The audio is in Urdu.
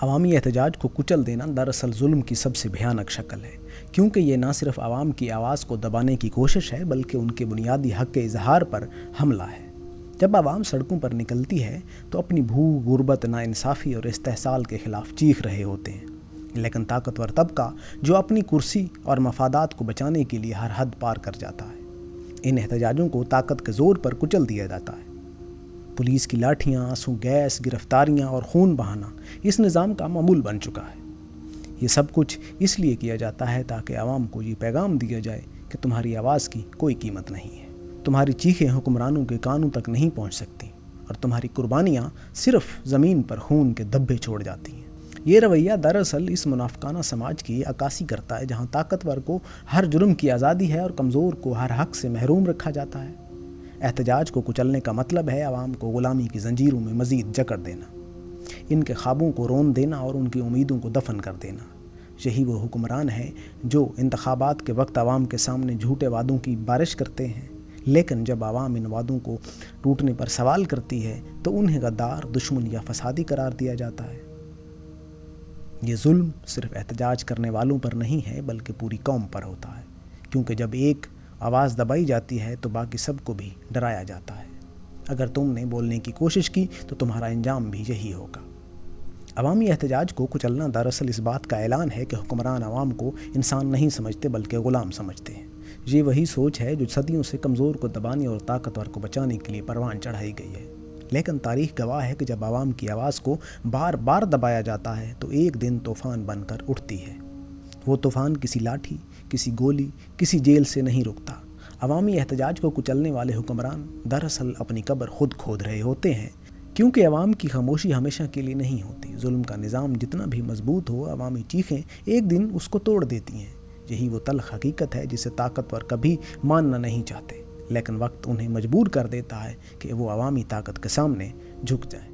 عوامی احتجاج کو کچل دینا دراصل ظلم کی سب سے بھیانک شکل ہے، کیونکہ یہ نہ صرف عوام کی آواز کو دبانے کی کوشش ہے بلکہ ان کے بنیادی حق کے اظہار پر حملہ ہے۔ جب عوام سڑکوں پر نکلتی ہے تو اپنی بھوک، غربت، ناانصافی اور استحصال کے خلاف چیخ رہے ہوتے ہیں، لیکن طاقتور طبقہ جو اپنی کرسی اور مفادات کو بچانے کے لیے ہر حد پار کر جاتا ہے، ان احتجاجوں کو طاقت کے زور پر کچل دیا جاتا ہے۔ پولیس کی لاٹھیاں، آنسو گیس، گرفتاریاں اور خون بہانا اس نظام کا معمول بن چکا ہے۔ یہ سب کچھ اس لیے کیا جاتا ہے تاکہ عوام کو یہ پیغام دیا جائے کہ تمہاری آواز کی کوئی قیمت نہیں ہے، تمہاری چیخیں حکمرانوں کے کانوں تک نہیں پہنچ سکتی اور تمہاری قربانیاں صرف زمین پر خون کے دھبے چھوڑ جاتی ہیں۔ یہ رویہ دراصل اس منافقانہ سماج کی عکاسی کرتا ہے جہاں طاقتور کو ہر جرم کی آزادی ہے اور کمزور کو ہر حق سے محروم رکھا جاتا ہے۔ احتجاج کو کچلنے کا مطلب ہے عوام کو غلامی کی زنجیروں میں مزید جکڑ دینا، ان کے خوابوں کو رون دینا اور ان کی امیدوں کو دفن کر دینا۔ یہی وہ حکمران ہیں جو انتخابات کے وقت عوام کے سامنے جھوٹے وعدوں کی بارش کرتے ہیں، لیکن جب عوام ان وعدوں کو ٹوٹنے پر سوال کرتی ہے تو انہیں غدار، دشمن یا فسادی قرار دیا جاتا ہے۔ یہ ظلم صرف احتجاج کرنے والوں پر نہیں ہے بلکہ پوری قوم پر ہوتا ہے، کیونکہ جب ایک آواز دبائی جاتی ہے تو باقی سب کو بھی ڈرایا جاتا ہے۔ اگر تم نے بولنے کی کوشش کی تو تمہارا انجام بھی یہی ہوگا۔ عوامی احتجاج کو کچلنا دراصل اس بات کا اعلان ہے کہ حکمران عوام کو انسان نہیں سمجھتے بلکہ غلام سمجھتے ہیں۔ یہ وہی سوچ ہے جو صدیوں سے کمزور کو دبانے اور طاقتور کو بچانے کے لیے پروان چڑھائی گئی ہے۔ لیکن تاریخ گواہ ہے کہ جب عوام کی آواز کو بار بار دبایا جاتا ہے تو ایک دن طوفان بن کر اٹھتی ہے۔ وہ طوفان کسی لاٹھی، کسی گولی، کسی جیل سے نہیں رکتا۔ عوامی احتجاج کو کچلنے والے حکمران دراصل اپنی قبر خود کھود رہے ہوتے ہیں، کیونکہ عوام کی خاموشی ہمیشہ کے لیے نہیں ہوتی۔ ظلم کا نظام جتنا بھی مضبوط ہو، عوامی چیخیں ایک دن اس کو توڑ دیتی ہیں۔ یہی وہ تلخ حقیقت ہے جسے طاقتور کبھی ماننا نہیں چاہتے، لیکن وقت انہیں مجبور کر دیتا ہے کہ وہ عوامی طاقت کے سامنے جھک جائیں۔